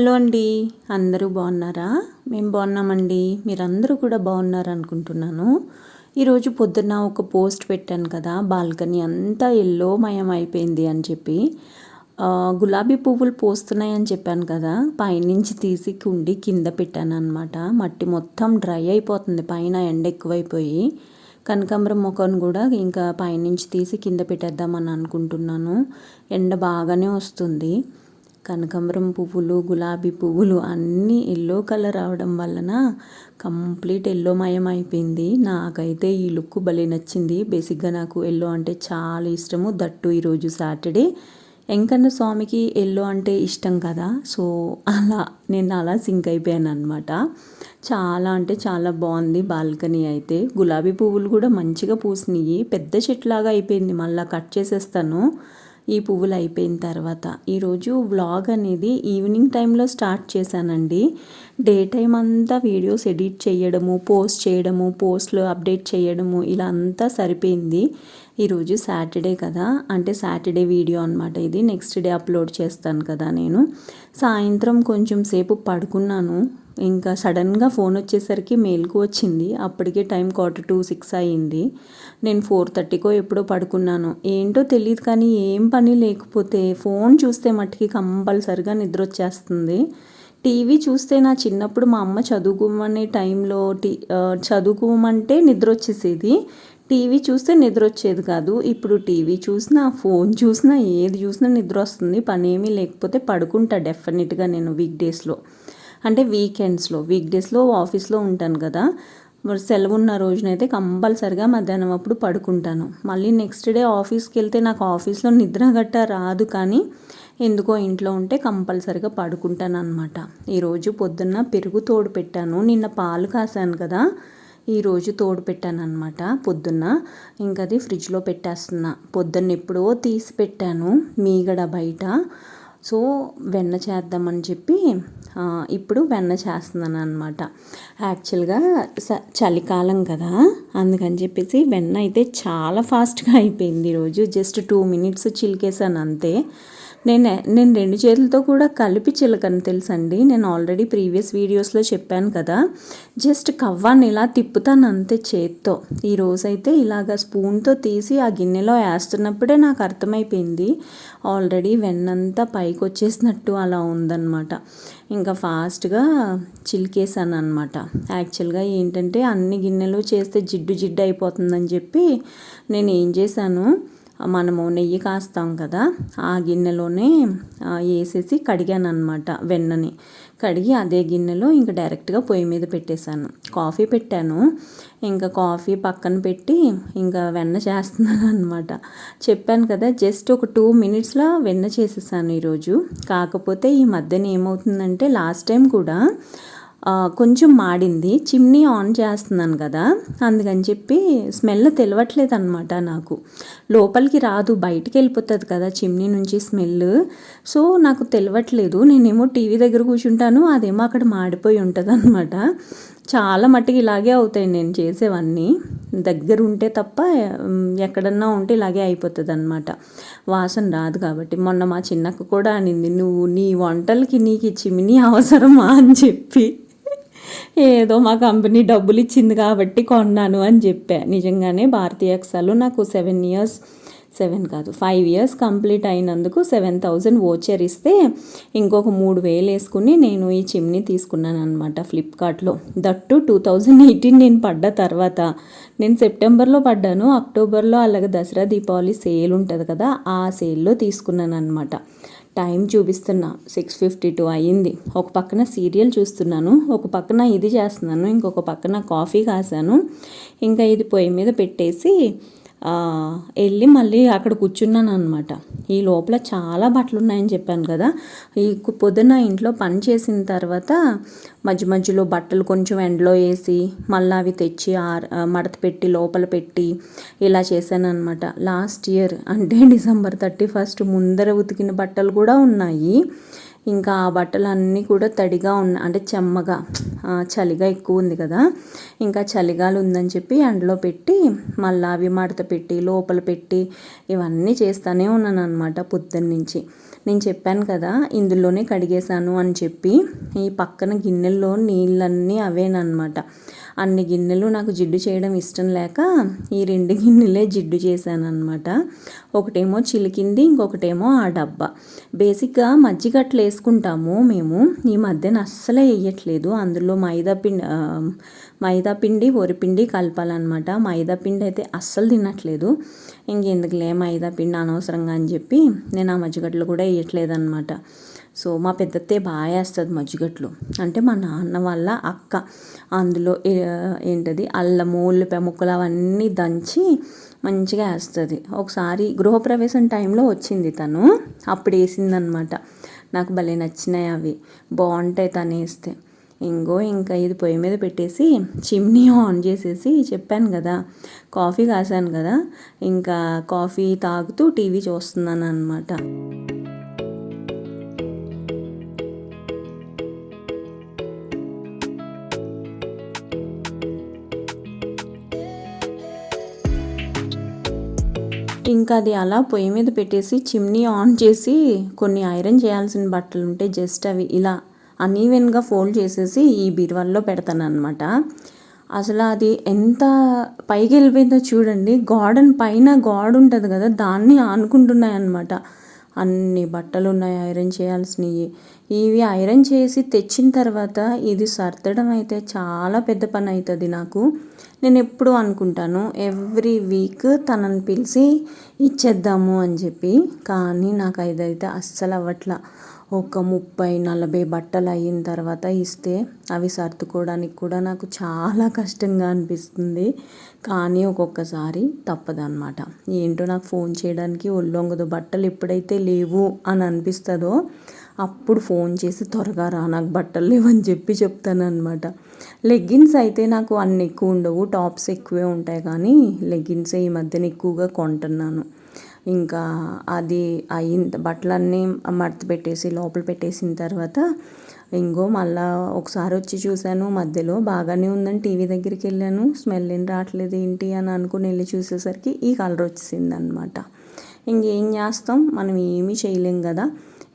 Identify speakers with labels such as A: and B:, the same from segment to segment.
A: Hello అండి, అందరూ బాగున్నారా? మేము బాగున్నామండి. మీరందరూ కూడా బాగున్నారు అనుకుంటున్నాను. ఈరోజు పొద్దున్న ఒక పోస్ట్ పెట్టాను కదా, బాల్కనీ అంతా ఎల్లో మయం అయిపోయింది అని చెప్పి. గులాబీ పువ్వులు పోస్తున్నాయని చెప్పాను కదా, పైనుంచి తీసి కుండి కింద పెట్టాను అనమాట. మట్టి మొత్తం డ్రై అయిపోతుంది, పైన ఎండ ఎక్కువైపోయి. కనకాంబరం మొక్కను కూడా ఇంకా పైనుంచి తీసి కింద పెట్టేద్దామని అనుకుంటున్నాను. ఎండ బాగానే వస్తుంది. కనకాంబరం పువ్వులు, గులాబీ పువ్వులు అన్నీ ఎల్లో కలర్ అవడం వలన కంప్లీట్ ఎల్లో మయం అయిపోయింది. నాకైతే ఈ లుక్ భలే నచ్చింది. బేసిక్గా నాకు ఎల్లో అంటే చాలా ఇష్టము. దట్టు ఈరోజు సాటర్డే. వెంకన్న స్వామికి ఎల్లో అంటే ఇష్టం కదా, సో నేను అలా సింక్ అయిపోయాను అనమాట. చాలా అంటే చాలా బాగుంది బాల్కనీ అయితే. గులాబీ పువ్వులు కూడా మంచిగా పూసినాయి. పెద్ద చెట్లాగా అయిపోయింది, మళ్ళీ కట్ చేసేస్తాను ఈ పువ్వులు అయిపోయిన తర్వాత. ఈరోజు వ్లాగ్ అనేది ఈవినింగ్ టైంలో స్టార్ట్ చేశానండి. డే టైం అంతా వీడియోస్ ఎడిట్ చేయడము, పోస్ట్ చేయడము, పోస్ట్లు అప్డేట్ చేయడము, ఇలా అంతా సరిపోయింది. ఈరోజు సాటర్డే కదా, అంటే సాటర్డే వీడియో అనమాట ఇది. నెక్స్ట్ డే అప్లోడ్ చేస్తాను కదా నేను. సాయంత్రం కొంచెం సేపు పడుకున్నాను. ఇంకా సడన్గా ఫోన్ వచ్చేసరికి మేలుకు వచ్చింది. అప్పటికే టైం 5:45 అయ్యింది. నేను 4:30కో ఎప్పుడో పడుకున్నాను. ఏంటో తెలియదు కానీ ఏం పని లేకపోతే ఫోన్ చూస్తే మట్టుకి కంపల్సరిగా నిద్ర వచ్చేస్తుంది. టీవీ చూస్తే నా చిన్నప్పుడు మా అమ్మ చదువుకోమనే టైంలో చదువుకోమంటే నిద్ర వచ్చేసేది. టీవీ చూస్తే నిద్ర వచ్చేది కాదు. ఇప్పుడు టీవీ చూసినా, ఫోన్ చూసినా, ఏది చూసినా నిద్ర వస్తుంది. పని ఏమీ లేకపోతే పడుకుంటా డెఫినెట్గా నేను వీక్డేస్లో. అంటే వీక్డేస్లో ఆఫీస్లో ఉంటాను కదా, మరి సెలవు ఉన్న రోజునైతే కంపల్సరిగా మధ్యాహ్నం అప్పుడు పడుకుంటాను. మళ్ళీ నెక్స్ట్ డే ఆఫీస్కి వెళ్తే నాకు ఆఫీస్లో నిద్ర గట్ట రాదు, కానీ ఎందుకో ఇంట్లో ఉంటే కంపల్సరిగా పడుకుంటాను అనమాట. ఈరోజు పొద్దున్న పెరుగు తోడు పెట్టాను. నిన్న పాలు కాసాను కదా, ఈరోజు తోడు పెట్టాను అనమాట పొద్దున్న. ఇంకది ఫ్రిడ్జ్లో పెట్టేస్తున్నా. పొద్దున్న ఎప్పుడో తీసి పెట్టాను మీగడ బయట. సో వెన్న చేద్దామని చెప్పి ఇప్పుడు వెన్న చేస్తున్నాను అనమాట. యాక్చువల్గా చలికాలం కదా, అందుకని చెప్పేసి వెన్న అయితే చాలా ఫాస్ట్గా అయిపోయింది. ఈరోజు జస్ట్ 2 minutes చిలికేసాను అంతే. నేను 2 చేతులతో కూడా కలిపి చిలకను తెలుసండి. నేను ఆల్రెడీ ప్రీవియస్ వీడియోస్లో చెప్పాను కదా, జస్ట్ కవ్వాన్ని ఇలా తిప్పుతాను అంతే చేత్తో. ఈరోజైతే ఇలాగ స్పూన్తో తీసి ఆ గిన్నెలో వేస్తున్నప్పుడే నాకు అర్థమైపోయింది ఆల్రెడీ వెన్నంతా పైకి వచ్చేసినట్టు అలా ఉందన్నమాట. ఇంకా ఫాస్ట్గా చిలికేసాను అనమాట. యాక్చువల్గా ఏంటంటే అన్ని గిన్నెలు చేస్తే జిడ్డు అయిపోతుందని చెప్పి నేను ఏం చేశాను, మనము నెయ్యి కాస్తాం కదా, ఆ గిన్నెలోనే వేసేసి కడిగాను అనమాట. వెన్నని కడిగి అదే గిన్నెలో ఇంకా డైరెక్ట్గా పొయ్యి మీద పెట్టేశాను. కాఫీ పెట్టాను. ఇంకా కాఫీ పక్కన పెట్టి ఇంకా వెన్న చేస్తున్నాను అనమాట. చెప్పాను కదా, జస్ట్ ఒక 2 minutesలో వెన్న చేసేసాను ఈరోజు. కాకపోతే ఈ మధ్యన ఏమవుతుందంటే, లాస్ట్ టైం కూడా కొంచెం మాడింది. చిమ్నీ ఆన్ చేస్తున్నాను కదా, అందుకని చెప్పి స్మెల్ తెలియట్లేదు అనమాట. నాకు లోపలికి రాదు, బయటికి వెళ్ళిపోతుంది కదా చిమ్నీ నుంచి స్మెల్. సో నాకు తెలియట్లేదు. నేనేమో టీవీ దగ్గర కూర్చుంటాను, అదేమో అక్కడ మాడిపోయి ఉంటుంది అనమాట. చాలా మట్టుకు ఇలాగే అవుతాయి నేను చేసేవన్నీ. దగ్గర ఉంటే తప్ప ఎక్కడన్నా ఉంటే ఇలాగే అయిపోతుంది అనమాట. వాసన రాదు కాబట్టి. మొన్న మా చిన్నక్క కూడా అనింది, నువ్వు నీ వంటలకి నీకు ఈ చిమ్నీ అవసరమా అని చెప్పి. ఏదో మా కంపెనీ డబ్బులు ఇచ్చింది కాబట్టి కొన్నాను అని చెప్పా. నిజంగానే భారతీయ ఎక్సాలో నాకు 5 years కంప్లీట్ అయినందుకు 7,000 వోచర్ ఇస్తే ఇంకొక 3,000 వేసుకుని నేను ఈ చిమ్నీ తీసుకున్నాను అనమాట ఫ్లిప్కార్ట్లో. దట్టు 2018 నేను పడ్డ తర్వాత. నేను సెప్టెంబర్లో పడ్డాను. అక్టోబర్లో అలాగే దసరా దీపావళి సేల్ ఉంటుంది కదా, ఆ సేల్లో తీసుకున్నాను అనమాట. టైం చూపిస్తున్నా 6:52 అయ్యింది. ఒక పక్కన సీరియల్ చూస్తున్నాను, ఒక పక్కన ఇది చేస్తున్నాను, ఇంకొక పక్కన కాఫీ కాసాను. ఇంకా ఇది పొయ్యి మీద పెట్టేసి వెళ్ళి మళ్ళీ అక్కడ కూర్చున్నాను అనమాట. ఈ లోపల చాలా బట్టలు ఉన్నాయని చెప్పాను కదా. ఈ పొద్దున్న ఇంట్లో పని చేసిన తర్వాత మధ్యలో బట్టలు కొంచెం ఎండలో వేసి మళ్ళీ అవి తెచ్చి మడత పెట్టి లోపల పెట్టి ఇలా చేశాను అనమాట. లాస్ట్ ఇయర్ అంటే December 31 ముందర ఉతికిన బట్టలు కూడా ఉన్నాయి. ఇంకా ఆ బట్టలన్నీ కూడా తడిగా అంటే చెమ్మగా చలిగా ఎక్కువ ఉంది కదా, ఇంకా చలిగాలు ఉందని చెప్పి ఎండలో పెట్టి మళ్ళీ అవి మడత పెట్టి లోపల పెట్టి ఇవన్నీ చేస్తూనే ఉన్నాను అనమాట పొద్దున్నుంచి. నేను చెప్పాను కదా ఇందులోనే కడిగేశాను అని చెప్పి, ఈ పక్కన గిన్నెల్లో నీళ్ళన్నీ అవేనమాట. అన్ని గిన్నెలు నాకు జిడ్డు చేయడం ఇష్టం లేక ఈ 2 గిన్నెలే జిడ్డు చేశాను అనమాట. ఒకటేమో చిలికింది, ఇంకొకటేమో ఆ డబ్బా. బేసిక్గా మజ్జిగట్లు వేసుకుంటాము మేము, ఈ మధ్యన అస్సలే వేయట్లేదు. అందులో మైదాపిండి వరిపిండి కలపాలన్నమాట. మైదాపిండి అయితే అస్సలు తినట్లేదు. ఇంకెందుకులే మైదాపిండి అనవసరంగా అని చెప్పి నేను ఆ మజ్జిగట్లు కూడా వేయట్లేదు అనమాట. సో మా పెద్దతే బాగా వేస్తుంది మజ్జిగట్లు. అంటే మా నాన్న వాళ్ళ అక్క అందులో ఏంటది అల్లము ఉల్లిపాయ ముక్కలు అవన్నీ దంచి మంచిగా వేస్తుంది. ఒకసారి గృహప్రవేశం టైంలో వచ్చింది తను, అప్పుడు వేసిందనమాట. నాకు భలే నచ్చినాయి అవి, బాగుంటాయి తను వేస్తే. ఇంకా ఇది పొయ్యి మీద పెట్టేసి చిమ్నీ ఆన్ చేసేసి చెప్పాను కదా కాఫీ కాసాను కదా, ఇంకా కాఫీ తాగుతూ టీవీ చూస్తున్నాను అనమాట. ఇంకా అది అలా పొయ్యి మీద పెట్టేసి చిమ్నీ ఆన్ చేసి కొన్ని ఐరన్ చేయాల్సిన బట్టలు ఉంటే జస్ట్ అవి ఇలా అన్ఈవెన్గా ఫోల్డ్ చేసేసి ఈ బీరువాల్లో పెడతాను అనమాట. అసలు అది ఎంత పైకి వెళ్ళిపోయిందో చూడండి, పైన గోడ ఉంటుంది కదా దాన్ని ఆనుకుంటున్నాయి అన్నమాట. అన్ని బట్టలు ఉన్నాయి ఐరన్ చేయాల్సినవి. ఇవి ఐరన్ చేసి తెచ్చిన తర్వాత ఇది సర్దడం అయితే చాలా పెద్ద పని అవుతుంది నాకు. నేను ఎప్పుడూ అనుకుంటాను ఎవ్రీ వీక్ తనని పిలిచి ఇచ్చేద్దాము అని చెప్పి, కానీ నాకు ఇదైతే అస్సలు అవ్వట్లా. ఒక 30-40 బట్టలు అయిన తర్వాత ఇస్తే అవి సర్దుకోవడానికి కూడా నాకు చాలా కష్టంగా అనిపిస్తుంది. కానీ ఒక్కొక్కసారి తప్పదన్నమాట. ఏంటో నాకు ఫోన్ చేయడానికి ఒళ్ళొంగదు. బట్టలు ఎప్పుడైతే లేవు అని అనిపిస్తుందో అప్పుడు ఫోన్ చేసి త్వరగా రా నాకు బట్టలు లేవని చెప్పి చెప్తాను అనమాట. లెగ్గిన్స్ అయితే నాకు అన్ని ఎక్కువ ఉండవు, టాప్స్ ఎక్కువే ఉంటాయి, కానీ లెగ్గిన్సే ఈ మధ్యన ఎక్కువగా కొంటున్నాను. ఇంకా అది బట్టలన్నీ మడత పెట్టేసి లోపల పెట్టేసిన తర్వాత మళ్ళీ ఒకసారి వచ్చి చూశాను, మధ్యలో బాగానే ఉందని టీవీ దగ్గరికి వెళ్ళాను. స్మెల్ ఏం రావట్లేదు ఏంటి అని అనుకుని వెళ్ళి చూసేసరికి ఈ కలర్ వచ్చేసింది అనమాట. ఇంకేం చేస్తాం, మనం ఏమీ చేయలేం కదా.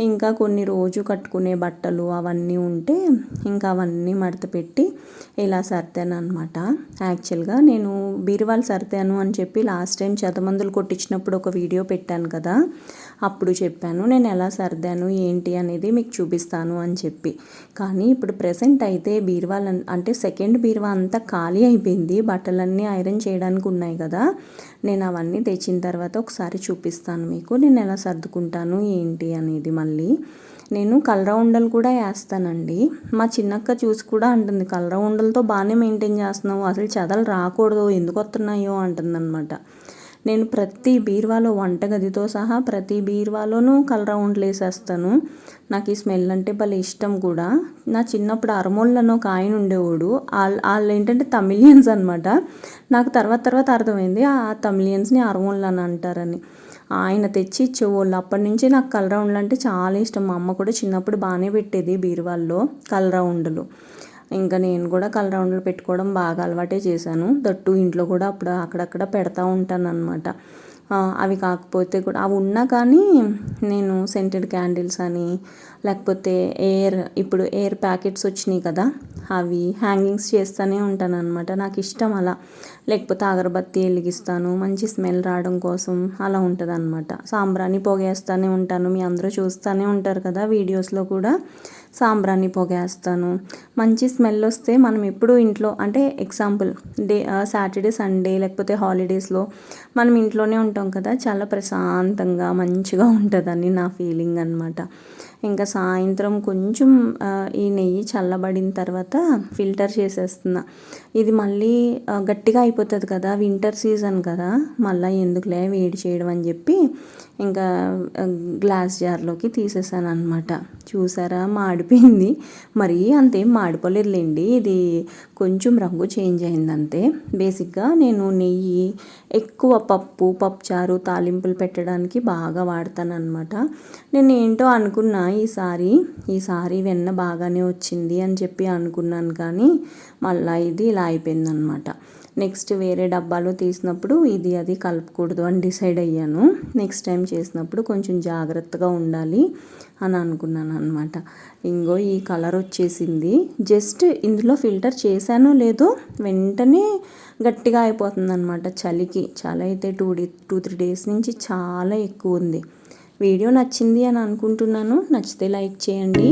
A: ఇంకా కొన్ని రోజు కట్టుకునే బట్టలు అవన్నీ ఉంటే ఇంకా అవన్నీ మడత పెట్టి ఇలా సర్దాను అనమాట. యాక్చువల్గా నేను బీరువాలు సర్దాను అని చెప్పి లాస్ట్ టైం చెత్తమందులు కొట్టించినప్పుడు ఒక వీడియో పెట్టాను కదా, అప్పుడు చెప్పాను నేను ఎలా సర్దాను ఏంటి అనేది మీకు చూపిస్తాను అని చెప్పి. కానీ ఇప్పుడు ప్రెసెంట్ అయితే బీరువాలు అంటే సెకండ్ బీరువా అంతా ఖాళీ అయిపోయింది. బట్టలన్నీ ఐరన్ చేయడానికి ఉన్నాయి కదా, నేను అవన్నీ తెచ్చిన తర్వాత ఒకసారి చూపిస్తాను మీకు నేను ఎలా సర్దుకుంటాను ఏంటి అనేది. మళ్ళీ నేను కలరా ఉండలు కూడా వేస్తానండి. మా చిన్నక్క చూసి కూడా అంటుంది, కలరా ఉండలతో బాగానే మెయింటైన్ చేస్తున్నావు, అసలు చెదలు రాకూడదు ఎందుకు వస్తున్నాయో అంటుందన్నమాట. నేను ప్రతి బీరువాలో వంటగదితో సహా ప్రతి బీరువాలోనూ కలరా ఉండలు వేసేస్తాను. నాకు ఈ స్మెల్ అంటే భలే ఇష్టం కూడా. నా చిన్నప్పుడు అరమోళ్ళను ఒక ఆయన ఉండేవాడు, వాళ్ళు ఏంటంటే తమిళియన్స్ అనమాట. నాకు తర్వాత అర్థమైంది ఆ తమిళియన్స్ని అరమోళ్ళు అని అంటారని. ఆయన తెచ్చి ఇచ్చేవాళ్ళు. అప్పటి నుంచి నాకు కలరా ఉండలు అంటే చాలా ఇష్టం. మా అమ్మ కూడా చిన్నప్పుడు బాగానే పెట్టేది బీరువాల్లో కలరా ఉండలు. ఇంకా నేను కూడా కలరా ఉండలు పెట్టుకోవడం బాగా అలవాటే చేశాను. దట్టు ఇంట్లో కూడా అప్పుడు అక్కడక్కడ పెడతా ఉంటాను అనమాట. అవి కాకపోతే కూడా అవి ఉన్నా కానీ నేను సెంటెడ్ క్యాండిల్స్ అని లేకపోతే ఇప్పుడు ఎయిర్ ప్యాకెట్స్ వచ్చినాయి కదా, అవి హ్యాంగింగ్స్ చేస్తూనే ఉంటాను అనమాట. నాకు ఇష్టం అలా. లేకపోతే అగరబత్తి వెలిగిస్తాను మంచి స్మెల్ రావడం కోసం, అలా ఉంటుంది అనమాట. సాంబ్రాణి పొగేస్తూనే ఉంటాను, మీ అందరూ చూస్తూనే ఉంటారు కదా వీడియోస్లో కూడా. సాంబ్రాణి పొగేస్తాను, మంచి స్మెల్ వస్తే మనం ఎప్పుడు ఇంట్లో అంటే ఎగ్జాంపుల్ సాటర్డే సండే లేకపోతే హాలిడేస్లో మనం ఇంట్లోనే ఉంటాం కదా, చాలా ప్రశాంతంగా మంచిగా ఉంటుందని నా ఫీలింగ్ అనమాట. ఇంకా సాయంత్రం కొంచెం ఈ నెయ్యి చల్లబడిన తర్వాత ఫిల్టర్ చేసేస్తున్నా. ఇది మళ్ళీ గట్టిగా అయిపోతుంది కదా, వింటర్ సీజన్ కదా, మళ్ళీ ఎందుకులే వేడి చేయడం అని చెప్పి ఇంకా గ్లాస్ జార్లోకి తీసేసాను అనమాట. చూసారా మాడిపోయింది, మరీ అంతేం మాడిపోలేదులేండి, ఇది కొంచెం రంగు చేంజ్ అయింది అంతే. బేసిక్గా నేను నెయ్యి ఎక్కువ పప్పుచారు తాలింపులు పెట్టడానికి బాగా వాడతాను అనమాట. నేను ఏంటో అనుకున్నా ఈసారి వెన్న బాగానే వచ్చింది అని చెప్పి అనుకున్నాను, కానీ మళ్ళీ ఇది ఇలా అయిపోయిందనమాట. నెక్స్ట్ వేరే డబ్బాలో తీసినప్పుడు ఇది అది కలపకూడదు అని డిసైడ్ అయ్యాను. నెక్స్ట్ టైం చేసినప్పుడు కొంచెం జాగ్రత్తగా ఉండాలి అని అనుకున్నాను అనమాట. ఇంగో ఈ కలర్ వచ్చేసింది. జస్ట్ ఇందులో ఫిల్టర్ చేశానో లేదో వెంటనే గట్టిగా అయిపోతుంది అనమాట. చలి అయితే 2-3 డేస్ నుంచి చాలా ఎక్కువ ఉంది. వీడియో నచ్చింది అని అనుకుంటున్నాను. నచ్చితే లైక్ చేయండి.